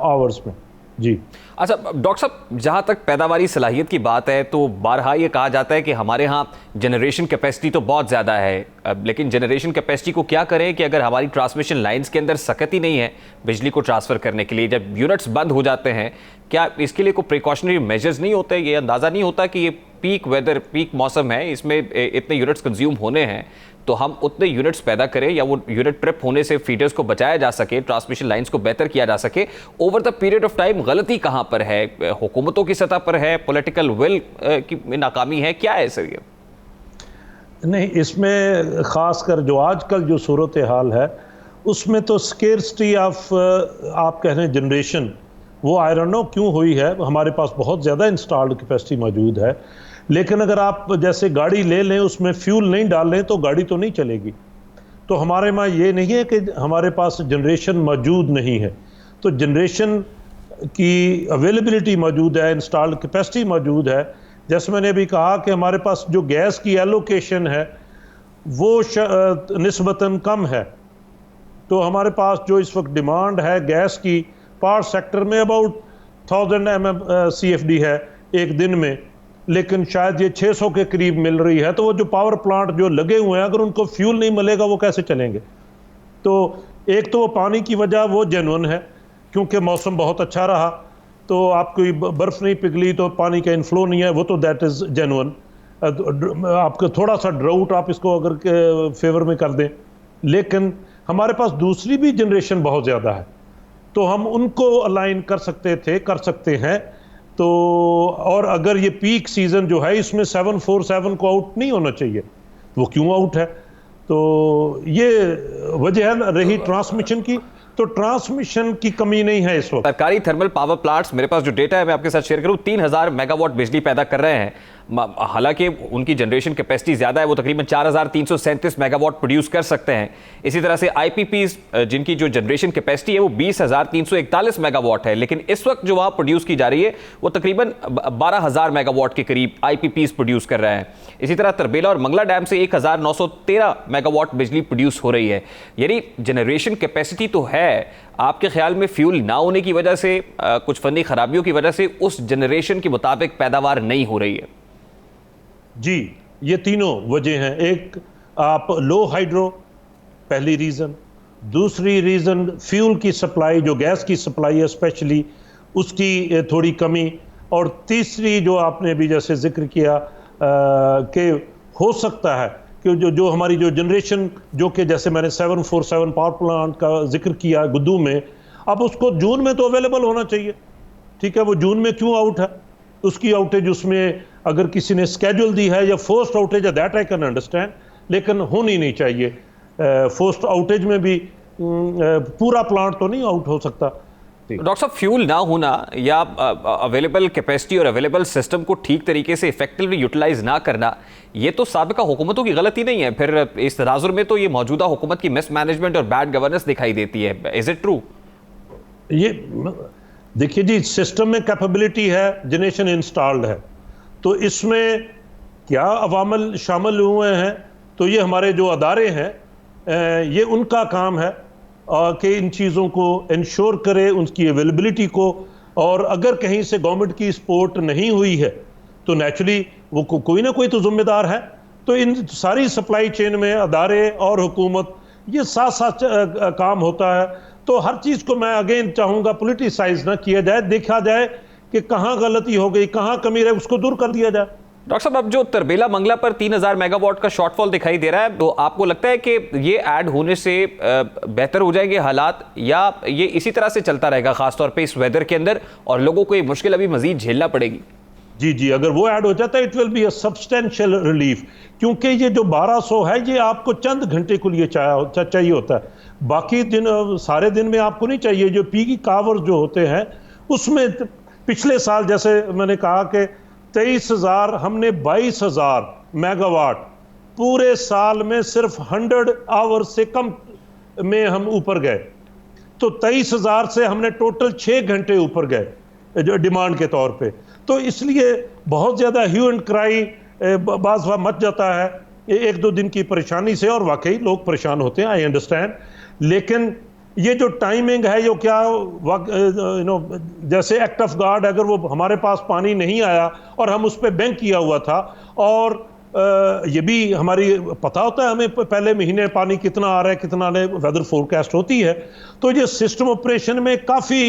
आवर्स में। जी अच्छा डॉक्टर साहब, जहाँ तक पैदावारी सलाहियत की बात है, तो बारहा ये कहा जाता है कि हमारे यहाँ जनरेशन कैपेसिटी तो बहुत ज़्यादा है, लेकिन जनरेशन कैपेसिटी को क्या करें कि अगर हमारी ट्रांसमिशन लाइंस के अंदर सकत ही नहीं है बिजली को ट्रांसफ़र करने के लिए, जब यूनिट्स बंद हो जाते हैं, क्या इसके लिए कोई प्रिकॉशनरी मेजर्स नहीं होते? ये अंदाज़ा नहीं होता कि ये पीक वेदर, पीक मौसम है, इसमें इतने यूनिट्स कंज्यूम होने हैं, तो हम उतने यूनिट्स पैदा करें या वो यूनिट ट्रिप होने से फीडर्स को बचाया जा सके, ट्रांसमिशन लाइंस को बेहतर किया जा सके over the period of time? गलती कहाँ पर है? हुकूमतों की सतह पर है, पॉलिटिकल विल की नाकामी है, क्या है सर ये? नहीं, इसमें ख़ासकर जो आजकल जो सूरत हाल है उसमें तो स्केर्सिटी ऑफ आप कह रहे हैं जनरेशन, वो आई डोंट नो क्यों हुई है। हमारे पास बहुत ज़्यादा इंस्टॉल्ड कैपेसिटी मौजूद है, लेकिन अगर आप जैसे गाड़ी ले लें उसमें फ्यूल नहीं डाल लें तो गाड़ी तो नहीं चलेगी। तो हमारे में ये नहीं है कि हमारे पास जनरेशन मौजूद नहीं है, तो जनरेशन की अवेलेबिलिटी मौजूद है, इंस्टॉल्ड कैपेसिटी मौजूद है। जैसे मैंने अभी कहा कि हमारे पास जो गैस की एलोकेशन है वो निस्बतन कम है, तो हमारे पास जो इस वक्त डिमांड है गैस की पावर सेक्टर में अबाउट 1000 MMCFD है एक दिन में, लेकिन शायद ये 600 के करीब मिल रही है। तो वो जो पावर प्लांट जो लगे हुए हैं, अगर उनको फ्यूल नहीं मिलेगा वो कैसे चलेंगे? तो एक तो वो पानी की वजह वो जेन्युइन है, क्योंकि मौसम बहुत अच्छा रहा, तो आपकी बर्फ़ नहीं पिघली तो पानी का इनफ्लो नहीं है, वो तो दैट इज़ जेन्युइन। आपका थोड़ा सा ड्राउट आप इसको अगर फेवर में कर दें, लेकिन हमारे पास दूसरी भी जनरेशन बहुत ज़्यादा है, तो हम उनको अलाइन कर सकते हैं। तो और अगर ये पीक सीज़न जो है इसमें 747 को आउट नहीं होना चाहिए, वो क्यों आउट है? तो ये वजह रही ट्रांसमिशन की, तो ट्रांसमिशन की कमी नहीं है इस वक्त। सरकारी थर्मल पावर प्लांट्स, मेरे पास जो डेटा है मैं आपके साथ शेयर करूं, 3000 मेगावाट बिजली पैदा कर रहे हैं। हालांकि उनकी जनरेशन कैपेसिटी ज़्यादा है, वो तकरीबन 4337 मेगावाट प्रोड्यूस कर सकते हैं। इसी तरह से आईपीपीज जिनकी जो जनरेशन कैपेसिटी है वो 20341 मेगावाट है, लेकिन इस वक्त जो वहाँ प्रोड्यूस की जा रही है वो तकरीबन 12000 मेगावाट के करीब आईपीपीज प्रोड्यूस कर रहे हैं। इसी तरह तरबेला और मंगला डैम से 1913 मेगावाट बिजली प्रोड्यूस हो रही है। यानी जनरेशन कैपेसिटी तो है, आपके ख्याल में फ्यूल ना होने की वजह से, कुछ फनी खराबियों की वजह से उस जनरेशन के मुताबिक पैदावार नहीं हो रही है? जी, ये तीनों वजह हैं। एक आप लो हाइड्रो, पहली रीज़न। दूसरी रीज़न फ्यूल की सप्लाई, जो गैस की सप्लाई है स्पेशली, उसकी थोड़ी कमी। और तीसरी जो आपने भी जैसे जिक्र किया कि हो सकता है कि जो हमारी जो जनरेशन, जो कि जैसे मैंने 747 पावर प्लांट का जिक्र किया गुद्दू में, अब उसको जून में तो अवेलेबल होना चाहिए, ठीक है, वो जून में क्यों आउट है? उसकी आउटेज उसमें अगर किसी ने स्केड्यूल दी है या फोर्स्ड आउटेज है, दैट आई कैन अंडरस्टैंड, लेकिन होनी नहीं चाहिए। फोर्स्ड आउटेज में भी पूरा प्लांट तो नहीं आउट हो सकता। डॉक्टर साहब, फ्यूल ना होना या अवेलेबल कैपेसिटी और अवेलेबल सिस्टम को ठीक तरीके से इफेक्टिवली यूटिलाइज ना करना, ये तो साबिका हुकूमतों की गलती नहीं है। फिर इस तनाजुर में तो ये मौजूदा हुकूमत की मिसमैनेजमेंट और बैड गवर्नेंस दिखाई देती है। Is it true? ये देखिए जी, सिस्टम में कैपेबिलिटी है, जनरेशन इंस्टॉल्ड है, तो इसमें क्या अवामल शामिल हुए हैं, तो ये हमारे जो अदारे हैं ये उनका काम है कि इन चीज़ों को इंश्योर करे, उनकी अवेलेबिलिटी को। और अगर कहीं से गवर्नमेंट की सपोर्ट नहीं हुई है तो नेचुरली वो कोई ना कोई तो जिम्मेदार है। तो इन सारी सप्लाई चेन में अदारे और हुकूमत ये साथ साथ काम होता है। तो हर चीज़ को मैं अगेन चाहूँगा पोलिटिसाइज ना किया जाए, देखा जाए कि कहाँ गलती हो गई, कहाँ कमी रहे, उसको दूर कर दिया जाए। डॉक्टर साहब, अब जो तरबेला मंगला पर 3000 मेगावाट का शॉर्टफॉल दिखाई दे रहा है, तो आपको लगता है कि ये ऐड होने से बेहतर हो जाएंगे हालात, या ये इसी तरह से चलता रहेगा खासतौर पे इस वेदर के अंदर और लोगों को ये मुश्किल अभी मजीद झेलना पड़ेगी? जी, अगर वो ऐड हो जाता है it will be a substantial relief, क्योंकि ये जो 1200 है ये आपको चंद घंटे के लिए चाहिए होता है, बाकी दिन सारे दिन में आपको नहीं चाहिए। जो पीक आवर्स जो होते हैं उसमें पिछले साल जैसे मैंने कहा कि 23,000, हमने 22,000 मेगावाट पूरे साल में सिर्फ 100 आवर से कम में हम ऊपर गए। तो 23,000 से हमने टोटल 6 घंटे ऊपर गए जो डिमांड के तौर पे। तो इसलिए बहुत ज़्यादा ह्यू एंड क्राई बाज़ मच जाता है एक दो दिन की परेशानी से, और वाकई लोग परेशान होते हैं, आई अंडरस्टैंड। लेकिन ये जो टाइमिंग है, यो क्या जैसे एक्ट ऑफ गॉड, अगर वो हमारे पास पानी नहीं आया और हम उस पर बैंक किया हुआ था, और ये भी हमारी पता होता है हमें पहले महीने पानी कितना आ रहा है, कितना नहीं, वेदर फोरकास्ट होती है। तो ये सिस्टम ऑपरेशन में काफ़ी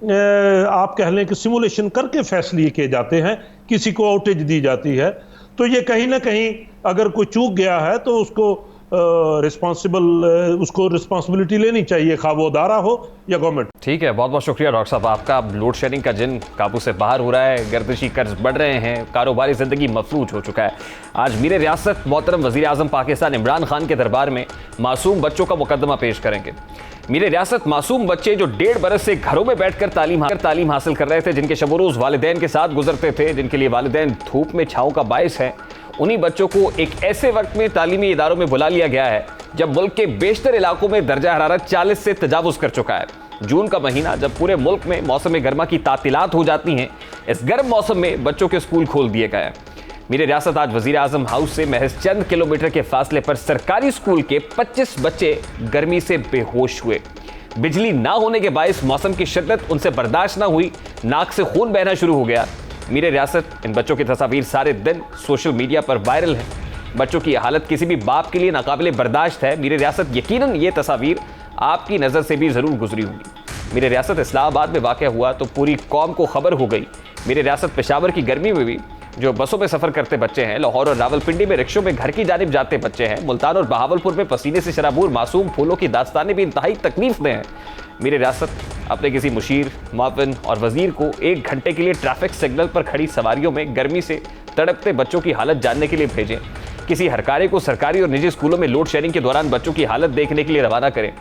आप कह लें कि सिमुलेशन करके फैसले किए जाते हैं, किसी को आउटेज दी जाती है। तो ये कहीं ना कहीं अगर कोई चूक गया है तो उसको उसको रिस्पॉन्सिबिलिटी लेनी चाहिए, खा वो अदारा हो या गवर्नमेंट। ठीक है, बहुत बहुत शुक्रिया डॉक्टर साहब आपका। लोड शेडिंग का जिन काबू से बाहर हो रहा है, गर्दिशी कर्ज बढ़ रहे हैं, कारोबारी जिंदगी मफलूज हो चुका है। आज मीर रियासत मोहतरम वज़ीर आज़म पाकिस्तान इमरान खान के दरबार में मासूम बच्चों का मुकदमा पेश करेंगे। मीर रियासत मासूम बच्चे जो 1.5 बरस से घरों में बैठकर तालीम हासिल कर रहे थे, जिनके शब रोज़ वालिदैन के साथ गुजरते थे, जिनके लिए वालिदैन धूप में छाँव का बायस है, उन्हीं बच्चों को एक ऐसे वक्त में तालीमी इदारों में बुला लिया गया है जब मुल्क के बेशतर इलाकों में दर्जा हरारत 40 से तजावुज कर चुका है। जून का महीना जब पूरे मुल्क में मौसम गर्मा की तातीलात हो जाती हैं, इस गर्म मौसम में बच्चों के स्कूल खोल दिए गए हैं। मेरे रियासत आज वजीर आजम हाउस से महज चंद किलोमीटर के फासले पर सरकारी स्कूल के 25 बच्चे गर्मी से बेहोश हुए। बिजली ना होने के बायस मौसम की शिद्दत उनसे बर्दाश्त ना हुई, नाक से खून बहना शुरू हो गया। मेरे रियासत इन बच्चों की तस्वीर सारे दिन सोशल मीडिया पर वायरल है। बच्चों की हालत किसी भी बाप के लिए नाकाबिले बर्दाश्त है। मेरे रियासत यकीनन ये तस्वीर आपकी नज़र से भी ज़रूर गुजरी होगी। मेरे रियासत इस्लामाबाद में वाक़या हुआ तो पूरी कौम को खबर हो गई। मेरे रियासत पेशावर की गर्मी में भी जो बसों में सफ़र करते बच्चे हैं, लाहौर और रावलपिंडी में रिक्शों में घर की जानिब जाते बच्चे हैं, मुल्तान और बहावलपुर में पसीने से शराबूर मासूम फूलों की दास्तानें भी इंतहाई तकलीफ में हैं। मेरे रियासत अपने किसी मुशीर, मुअव्विन और वजीर को 1 घंटे के लिए ट्रैफिक सिग्नल पर खड़ी सवारियों में गर्मी से तड़पते बच्चों की हालत जानने के लिए भेजें। किसी हरकारे को सरकारी और निजी स्कूलों में लोड शेडिंग के दौरान बच्चों की हालत देखने के लिए रवाना करें।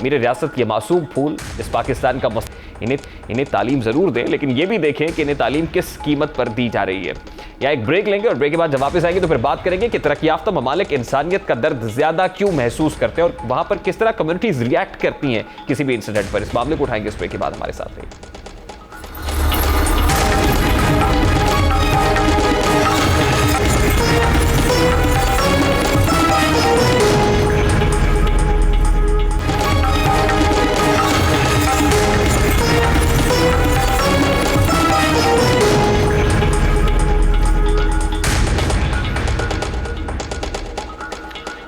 मेरे रियासत के मासूम फूल इस पाकिस्तान का इन्हें तालीम ज़रूर दें, लेकिन ये भी देखें कि इन्हें तालीम किस कीमत पर दी जा रही है। या एक ब्रेक लेंगे और ब्रेक के बाद जब वापस आएंगे तो फिर बात करेंगे कि तरक्की याफ्ता ममालिक इंसानियत का दर्द ज़्यादा क्यों महसूस करते हैं और वहाँ पर किस तरह कम्युनिटीज़ रिएक्ट करती हैं किसी भी इंसिडेंट पर। इस मामले को उठाएंगे इस ब्रेक के बाद। हमारे साथ रहिए।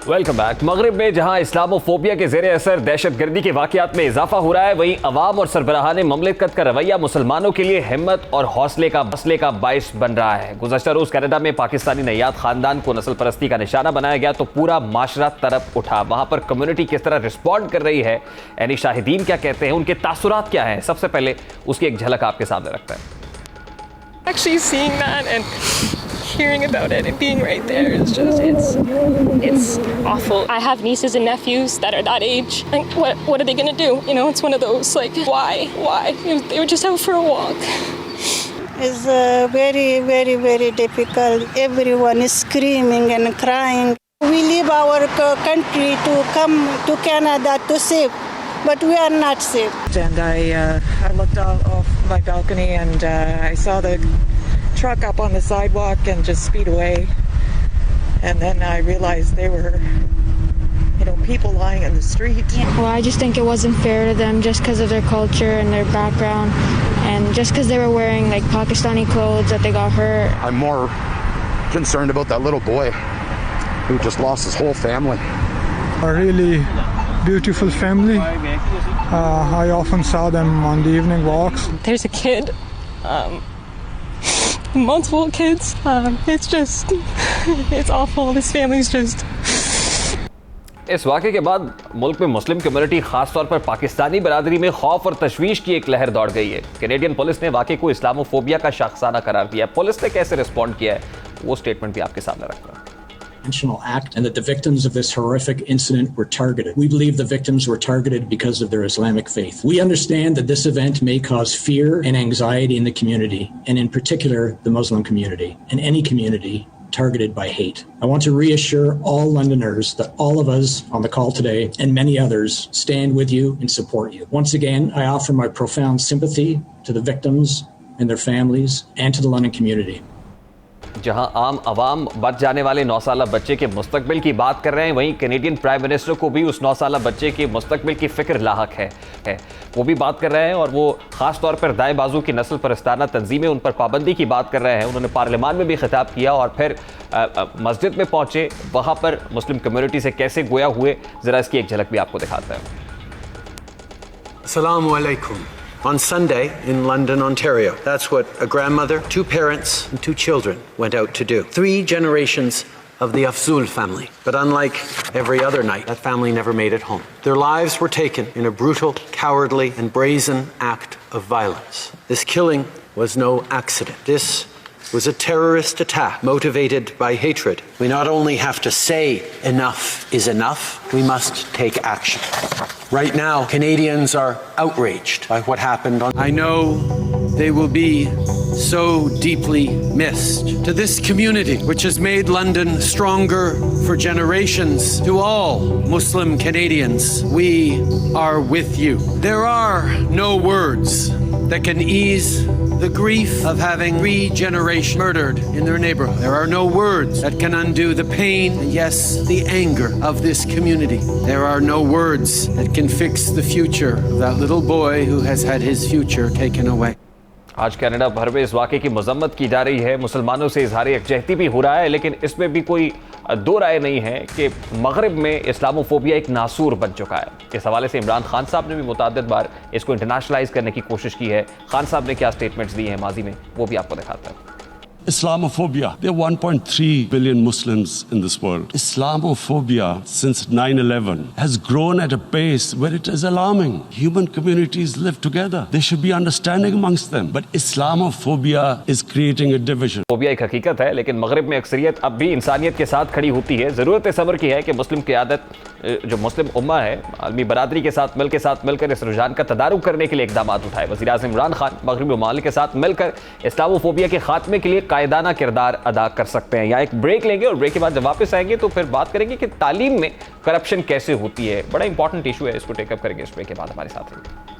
Welcome back. मगरिब में जहां इस्लामोफोबिया के ज़ेरे असर दहशतगर्दी के वाक़यात में इजाफा हो रहा है, वहीं अवाम और सरबराहान ममलिकत का रवैया मुसलमानों के लिए हिम्मत और हौसले का बायस बन रहा है। गुज़श्ता रोज़ कनाडा में पाकिस्तानी नैयाद ख़ानदान को नस्ल परस्ती का निशाना बनाया गया तो पूरा माशरा तरफ उठा। वहाँ पर कम्युनिटी किस तरह रिस्पॉन्ड कर रही है, यानी शाहिदीन क्या कहते हैं, उनके तासुरात क्या हैं, सबसे पहले उसकी एक झलक आपके सामने रखता है। Actually seeing that and hearing about it and being right there is just, it's awful. I have nieces and nephews that are that age. Like, what are they going to do? You know, it's one of those, like, why? They were just out for a walk. It's very, very, very difficult. Everyone is screaming and crying. We leave our country to come to Canada to save, but we are not safe. And I looked out off my balcony and I saw the truck up on the sidewalk and just speed away. And then I realized they were, you know, people lying in the street. Well, I just think it wasn't fair to them just because of their culture and their background, and just because they were wearing like Pakistani clothes that they got hurt. I'm more concerned about that little boy who just lost his whole family. A really beautiful family. I often saw them on the evening walks. There's a kid, multiple kids. It's awful. This family's just. इस वाक़े के बाद मुल्क में Muslim community खासतौर पर पाकिस्तानी बरादरी में खौफ और तशवीश की एक लहर दौड़ गई है। कैनेडियन पुलिस ने वाक़े को इस्लामोफोबिया का शाखसाना करार दिया। पुलिस ने कैसे रिस्पॉन्ड किया है वो स्टेटमेंट भी आपके सामने रखा है। Intentional act, and that the victims of this horrific incident were targeted. We believe the victims were targeted because of their Islamic faith. We understand that this event may cause fear and anxiety in the community, and in particular the Muslim community, and any community targeted by hate. I want to reassure all Londoners that all of us on the call today and many others stand with you and support you. Once again, I offer my profound sympathy to the victims and their families and to the London community. जहां आम आवाम बच जाने वाले 9 साला बच्चे के मुस्तकबिल की बात कर रहे हैं, वहीं कैनेडियन प्राइम मिनिस्टर को भी उस 9 साला बच्चे के मुस्तकबिल की फिक्र लाहक है। वो भी बात कर रहे हैं और वो खास तौर पर दाएं बाजू की नस्ल परस्ताना तंजीमें उन पर पाबंदी की बात कर रहे हैं। उन्होंने पार्लियामान में भी खिताब किया और फिर मस्जिद में पहुंचे, वहां पर मुस्लिम कम्युनिटी से कैसे गोया हुए, जरा इसकी एक झलक भी आपको दिखाता है। Assalamu alaikum. On Sunday in London, Ontario. That's what a grandmother, 2 parents, and 2 children went out to do. 3 generations of the Afzul family. But unlike every other night, that family never made it home. Their lives were taken in a brutal, cowardly, and brazen act of violence. This killing was no accident. This was a terrorist attack motivated by hatred. We not only have to say enough is enough, we must take action. Right now, Canadians are outraged by what happened on. I know they will be so deeply missed. To this community, which has made London stronger for generations, to all Muslim Canadians, we are with you. There are no words that can ease the grief of having 3 generations murdered in their neighborhood. There are no words that can undo the pain and, yes, the anger of this community. There are no words that can fix the future of that little boy who has had his future taken away. आज Canada भर में इस वाक़े की मजम्मत की जा रही है, मुसलमानों से इजहार यकजहती भी हो रहा है, लेकिन इसमें भी कोई दो राय नहीं है कि मगरिब में इस्लामोफोबिया एक नासूर बन चुका है। इस हवाले से इमरान खान साहब ने भी मुतअद्दिद बार इसको इंटरनेशनलाइज करने की कोशिश की है। खान साहब ने क्या स्टेटमेंट्स दिए हैं माजी में, वो भी आपको दिखाता है। Islamophobia. There are 1.3 billion Muslims in this world. Islamophobia since 9/11 has grown at a pace where it is alarming. Human communities live together. There should be understanding amongst them. But Islamophobia is creating a division. Phobia एक हकीकत है, लेकिन मगरिब में अक्सरियत अब भी इंसानियत के साथ खड़ी होती है। ज़रूरत सब्र की है कि मुस्लिम क़यादत, जो मुस्लिम उम्मा है, आलमी बरादरी के साथ मिलकर इस रुझान का तदारुक करने के लिए इक़दाम उठाए। वज़ीर-ए-आज़म इमरान खान मगरिबी ममालिक के साथ मिलकर इस्लामोफोबिया के खात्मे के लिए कायदाना किरदार अदा कर सकते हैं। यहाँ एक ब्रेक लेंगे और ब्रेक के बाद जब वापस आएंगे तो फिर बात करेंगे कि तालीम में करप्शन कैसे होती है। बड़ा इंपॉर्टेंट इशू है, इसको टेकअप करेंगे इस ब्रेक के बाद। हमारे साथ रहिए।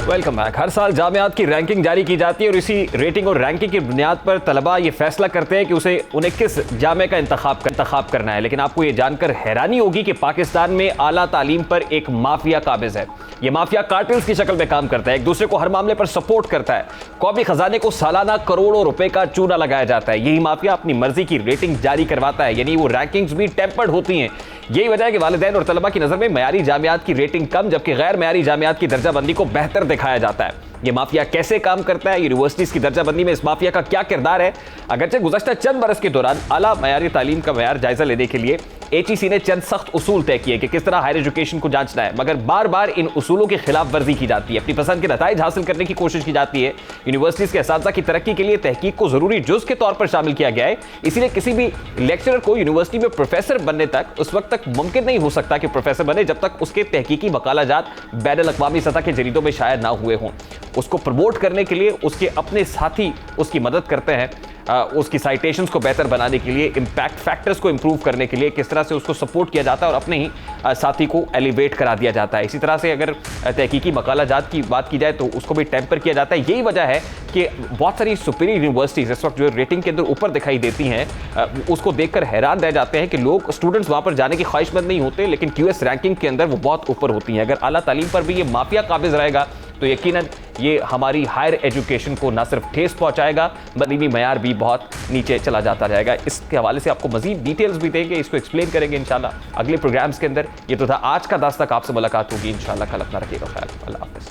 Welcome back. हर साल जामियात की रैंकिंग जारी की जाती है और इसी रेटिंग और रैंकिंग की बुनियाद पर तलबा ये फैसला करते हैं कि उन्हें किस जामे का इंतखाब करना है। लेकिन आपको ये जानकर हैरानी होगी कि पाकिस्तान में आला तालीम पर एक माफिया काबिज है। ये माफिया कार्टेल्स की शक्ल में काम करता है, एक दूसरे को हर मामले पर सपोर्ट करता है। कौमी खजाने को सालाना करोड़ों रुपए का चूना लगाया जाता है। यही माफिया अपनी मर्जी की रेटिंग जारी करवाता है, यानी वो रैंकिंग्स भी टेम्पर्ड होती हैं। यही वजह है कि वालिदैन और तलबा की नजर में मयारी जामियात की रेटिंग कम, जबकि गैर मयारी जामियात की दर्जाबंदी को बेहतर दिखाया जाता है। ये माफिया कैसे काम करता है, यूनिवर्सिटीज की दर्जाबंदी में इस माफिया का क्या किरदार है। अगरचे गुज़श्ता चंद बरस के दौरान आला मयारी तालीम का मयार जायजा लेने के लिए HEC ने चंद सख्त उसूल तय किए कि किस तरह हायर एजुकेशन को जांचना है, मगर बार बार इन उसूलों की खिलाफ वर्जी की जाती है। अपनी पसंद के नताइज हासिल करने की कोशिश की जाती है। यूनिवर्सिटीज के असातिज़ा की तरक्की के लिए तहकीक को जरूरी जुज़ के तौर पर शामिल किया गया है। इसीलिए किसी भी लेक्चरर को यूनिवर्सिटी में प्रोफेसर बनने तक उस वक्त तक मुमकिन नहीं हो सकता कि प्रोफेसर बने जब तक उसके तहकीकी मकालाजात बैनुल अक़वामी सतह के जरीदों में शायद ना हुए हों। उसको प्रमोट करने के लिए उसके अपने साथी उसकी मदद करते हैं, उसकी साइटेशंस को बेहतर बनाने के लिए, इम्पैक्ट फैक्टर्स को इंप्रूव करने के लिए किस तरह से उसको सपोर्ट किया जाता है और अपने ही साथी को एलिवेट करा दिया जाता है। इसी तरह से अगर तहकीकी मकालाजात की बात की जाए तो उसको भी टेम्पर किया जाता है। यही वजह है कि बहुत सारी सुपीरियर यूनिवर्सिटीज़ इस वक्त जो रेटिंग के अंदर ऊपर दिखाई देती हैं, उसको देखकर हैरान रह जाते हैं कि लोग स्टूडेंट्स वहाँ पर जाने की ख्वाहिशमंद नहीं होते, लेकिन QS रैंकिंग के अंदर वो बहुत ऊपर होती हैं। अगर आला तालीम पर भी ये माफिया काबिज रहेगा तो यकीनन ये हमारी हायर एजुकेशन को ना सिर्फ ठेस पहुंचाएगा, तलीमी मयार भी बहुत नीचे चला जाता जाएगा। इसके हवाले से आपको मजीद डिटेल्स भी देंगे, इसको एक्सप्लेन करेंगे इंशाल्लाह अगले प्रोग्राम्स के अंदर। ये तो था आज का दास्ताक, आपसे मुलाकात होगी इंशाल्लाह कल। अपना रखिएगा ख्याल। अल्लाह हाफ़िज़।